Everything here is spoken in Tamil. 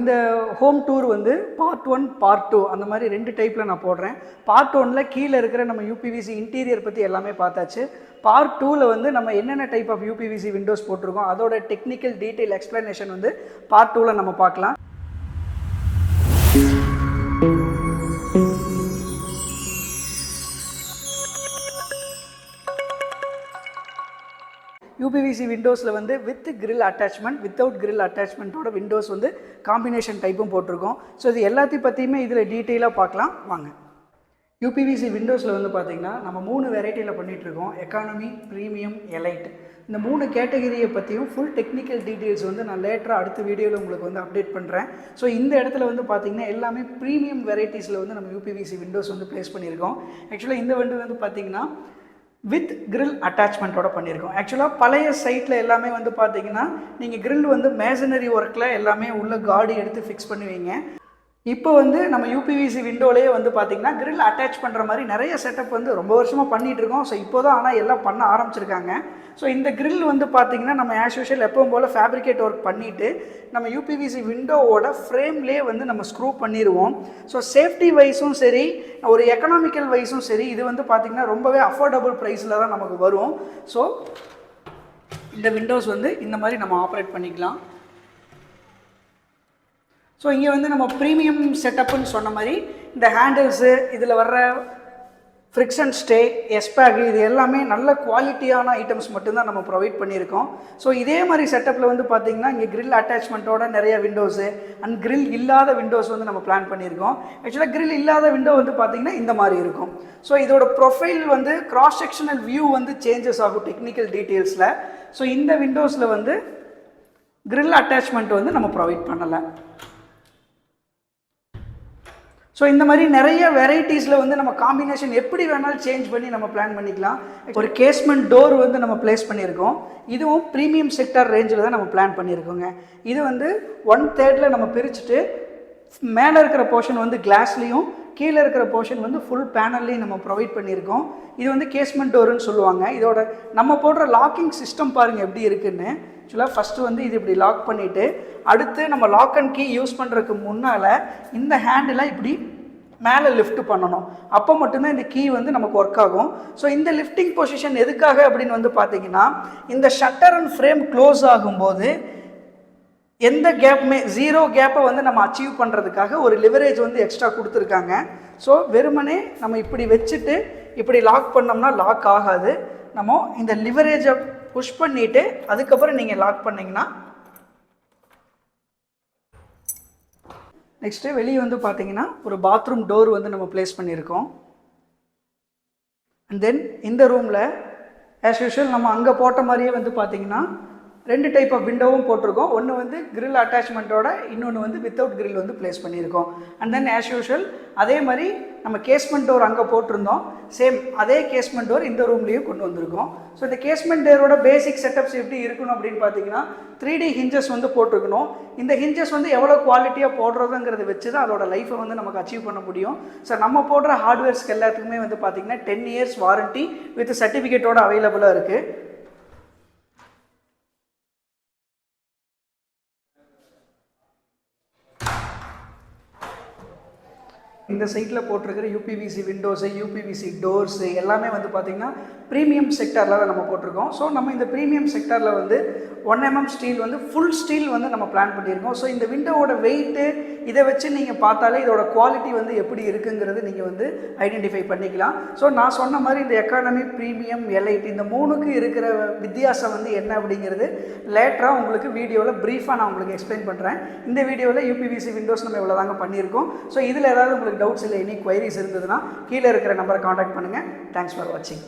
இந்த ஹோம் டூர் வந்து பார்ட் 1 பார்ட் 2 அந்த மாதிரி 2 டைப்பில் நான் போடுறேன். பார்ட் 1ல் கீழே இருக்கிற நம்ம யூபிவிசி இன்டீரியர் பற்றி எல்லாமே பார்த்தாச்சு. பார்ட் 2ல் வந்து நம்ம என்னென்ன டைப் ஆஃப் யூபிவிசி விண்டோஸ் போட்டிருக்கோம் அதோட டெக்னிக்கல் டீட்டெயில் எக்ஸ்ப்ளனேஷன் வந்து பார்ட் 2ல் நம்ம பார்க்கலாம். யூபிவிசி விண்டோஸில் வந்து with grill attachment without grill அட்டாச்மெண்ட்டோட விண்டோஸ் வந்து காம்பினேஷன் டைப்பும் போட்டிருக்கோம். ஸோ இது எல்லாத்தையும் பற்றியுமே இதில் டீட்டெயிலாக பார்க்கலாம் வாங்க. யூபிவிசி விண்டோஸில் வந்து பார்த்திங்கன்னா நம்ம 3 வெரைட்டியில் பண்ணிகிட்ருக்கோம். Economy, premium, elite. இந்த 3 கேட்டகரியை பற்றியும் ஃபுல் டெக்னிக்கல் டீட்டெயில்ஸ் வந்து நான் லேட்டராக அடுத்த வீடியோவில் உங்களுக்கு வந்து அப்டேட் பண்ணுறேன். ஸோ இந்த இடத்துல வந்து பார்த்திங்கன்னா எல்லாமே ப்ரீமியம் வெரைட்டிஸில் வந்து நம்ம யூபிவிசி விண்டோஸ் வந்து ப்ளேஸ் பண்ணியிருக்கோம். ஆக்சுவலாக இந்த விண்டோ வந்து பார்த்திங்கன்னா வித் கிரில் அட்டாச்மெண்ட்டோட பண்ணியிருக்கோம். ஆக்சுவலாக பழைய சைட்டில் எல்லாமே வந்து பார்த்தீங்கன்னா நீங்கள் கிரில் வந்து மேசனரி ஒர்க்கில் எல்லாமே உள்ள காடி எடுத்து ஃபிக்ஸ் பண்ணுவீங்க. இப்போ வந்து நம்ம யூபிவிசி விண்டோலேயே வந்து பார்த்திங்கன்னா கிரில் அட்டாச் பண்ணுற மாதிரி நிறைய செட்டப் வந்து ரொம்ப வருஷமாக பண்ணிகிட்டு இருக்கோம். ஸோ இப்போ தான் ஆனால் எல்லாம் பண்ண ஆரம்பிச்சிருக்காங்க. ஸோ இந்த கிரில் வந்து பார்த்திங்கன்னா நம்ம ஆஸ் யூஷுவல் எப்பவும் போல் ஃபேப்ரிகேட் ஒர்க் பண்ணிவிட்டு நம்ம யூபிவிசி விண்டோவோட ஃப்ரேம்லேயே வந்து நம்ம ஸ்க்ரூ பண்ணிடுவோம். ஸோ சேஃப்டி வைஸும் சரி, ஒரு எக்கனாமிக்கல் வைஸும் சரி, இது வந்து பார்த்திங்கன்னா ரொம்பவே அஃபோர்டபுள் ப்ரைஸில் தான் நமக்கு வரும். ஸோ இந்த விண்டோஸ் வந்து இந்த மாதிரி நம்ம ஆப்ரேட் பண்ணிக்கலாம். ஸோ இங்கே வந்து நம்ம ப்ரீமியம் செட்டப்புன்னு சொன்ன மாதிரி இந்த ஹேண்டில்ஸு, இதில் வர்ற ஃப்ரிக்ஷன் ஸ்டே, எஸ்பேக், இது எல்லாமே நல்ல குவாலிட்டியான ஐட்டம்ஸ் மட்டும்தான் நம்ம ப்ரொவைட் பண்ணியிருக்கோம். ஸோ இதே மாதிரி செட்டப்பில் வந்து பார்த்திங்கன்னா இங்கே கிரில் அட்டாச்மெண்ட்டோட நிறைய விண்டோஸு அண்ட் கிரில் இல்லாத விண்டோஸ் வந்து நம்ம பிளான் பண்ணியிருக்கோம். ஆக்சுவலாக கிரில் இல்லாத விண்டோ வந்து பார்த்திங்கன்னா இந்த மாதிரி இருக்கும். ஸோ இதோட ப்ரொஃபைல் வந்து கிராஸ் செக்ஷனல் வியூ வந்து சேஞ்சஸ் ஆகும் டெக்னிக்கல் டீட்டெயில்ஸில். ஸோ இந்த விண்டோஸில் வந்து கிரில் அட்டாச்மெண்ட் வந்து நம்ம ப்ரொவைட் பண்ணலை. ஸோ இந்த மாதிரி நிறைய வெரைட்டிஸில் வந்து நம்ம காம்பினேஷன் எப்படி வேணாலும் சேஞ்ச் பண்ணி நம்ம பிளான் பண்ணிக்கலாம். ஒரு கேஸ்மெண்ட் டோர் வந்து நம்ம பிளேஸ் பண்ணியிருக்கோம். இதுவும் ப்ரீமியம் செக்டார் ரேஞ்சில் தான் நம்ம பிளான் பண்ணியிருக்கோங்க. இது வந்து 1/3 நம்ம பிரிச்சுட்டு மேலே இருக்கிற போர்ஷன் வந்து கிளாஸ்லேயும் கீழே இருக்கிற போர்ஷன் வந்து ஃபுல் பேனல்லையும் நம்ம ப்ரொவைட் பண்ணியிருக்கோம். இது வந்து கேஸ்மெண்ட் டோருன்னு சொல்லுவாங்க. இதோட நம்ம போடுற லாக்கிங் சிஸ்டம் பாருங்கள் எப்படி இருக்குன்னு. ஆக்சுவலாக ஃபஸ்ட்டு வந்து இது இப்படி லாக் பண்ணிவிட்டு அடுத்து நம்ம லாக் அண்ட் கீ யூஸ் பண்ணுறதுக்கு முன்னால் இந்த ஹேண்டில் இப்படி மேலே லிஃப்ட் பண்ணணும். அப்போ மட்டும்தான் இந்த கீ வந்து நமக்கு ஒர்க் ஆகும். ஸோ இந்த லிஃப்டிங் பொசிஷன் எதுக்காக அப்படின்னு வந்து பார்த்திங்கன்னா இந்த ஷட்டர் அண்ட் ஃப்ரேம் க்ளோஸ் ஆகும்போது எந்த கேப்புமே 0 கேப்பை வந்து நம்ம அச்சீவ் பண்ணுறதுக்காக ஒரு லிவரேஜ் வந்து எக்ஸ்ட்ரா கொடுத்துருக்காங்க. ஸோ வெறுமனே நம்ம இப்படி வச்சுட்டு இப்படி லாக் பண்ணோம்னா லாக் ஆகாது. நம்ம இந்த லிவரேஜை புஷ் பண்ணிவிட்டு அதுக்கப்புறம் நீங்கள் லாக் பண்ணிங்கன்னா நெக்ஸ்ட்டு வெளியே வந்து பார்த்தீங்கன்னா ஒரு பாத்ரூம் டோர் வந்து நம்ம ப்ளேஸ் பண்ணியிருக்கோம். அண்ட் தென் இந்த ரூமில் ஆஸ் யூஷுவல் நம்ம அங்கே போட்ட மாதிரியே வந்து பார்த்திங்கன்னா 2 டைப் ஆஃப் விண்டோவும் போட்டிருக்கோம். ஒன்று வந்து கிரில் அட்டாச்மெண்ட்டோட, இன்னொன்று வந்து வித்தவுட் கிரில் வந்து ப்ளேஸ் பண்ணியிருக்கோம். அண்ட் தென் ஆஸ் யூஷுவல் அதே மாதிரி நம்ம கேஸ்மெண்ட் டோர் அங்கே போட்டிருந்தோம். சேம் அதே கேஸ்மெண்ட் டோர் இந்த ரூம்லேயும் கொண்டு வந்திருக்கோம். ஸோ இந்த கேஸ்மெண்ட் டோரோட பேசிக் செட்டப்ஸ் எப்படி இருக்கணும் அப்படின்னு பார்த்தீங்கன்னா 3D ஹிஞ்சஸ் வந்து போட்டிருக்கணும். இந்த ஹிஞ்சஸ் வந்து எவ்வளோ குவாலிட்டியாக போடுறதுங்கிறத வச்சு தான் அதோட லைஃப்பை வந்து நமக்கு அச்சீவ் பண்ண முடியும். ஸோ நம்ம போடுற ஹார்ட்வேர்ஸ்க்கு எல்லாத்துக்குமே வந்து பார்த்திங்கன்னா 10 years வாரண்ட்டி வித் சர்டிஃபிகேட்டோட அவைலபிளாக இருக்குது. இந்த சைட்டில் போட்டிருக்கிற யூபிவிசி விண்டோஸு, யூபிவிசி டோர்ஸு எல்லாமே வந்து பார்த்திங்கன்னா ப்ரீமியம் செக்டாரில் தான் நம்ம போட்டிருக்கோம். ஸோ நம்ம இந்த ப்ரீமியம் செக்டாரில் வந்து 1 mm ஸ்டீல் வந்து ஃபுல் ஸ்டீல் வந்து நம்ம பிளான் பண்ணியிருக்கோம். ஸோ இந்த விண்டோவோட வெயிட்டு இதை வச்சு நீங்கள் பார்த்தாலே இதோட குவாலிட்டி வந்து எப்படி இருக்குங்கிறது நீங்கள் வந்து ஐடென்டிஃபை பண்ணிக்கலாம். ஸோ நான் சொன்ன மாதிரி இந்த எக்கானமி, ப்ரீமியம், எலைட் இந்த 3க்கு இருக்கிற வித்தியாசம் வந்து என்ன அப்படிங்கிறது லேட்டராக உங்களுக்கு வீடியோவில் ப்ரீஃபாக நான் உங்களுக்கு எக்ஸ்பிளைன் பண்ணுறேன். இந்த வீடியோவில் யூபிவிசி விண்டோஸ் நம்ம இவ்வளோ தாங்க பண்ணியிருக்கோம். ஸோ இதில் ஏதாவது உங்களுக்கு டவுட்ஸ் இல்லை, எனி குவைரிஸ் இருந்ததுன்னா கீழே இருக்கிற நம்பரை காண்டாக்ட் பண்ணுங்கள். தேங்க்ஸ் ஃபார் வாட்சிங்.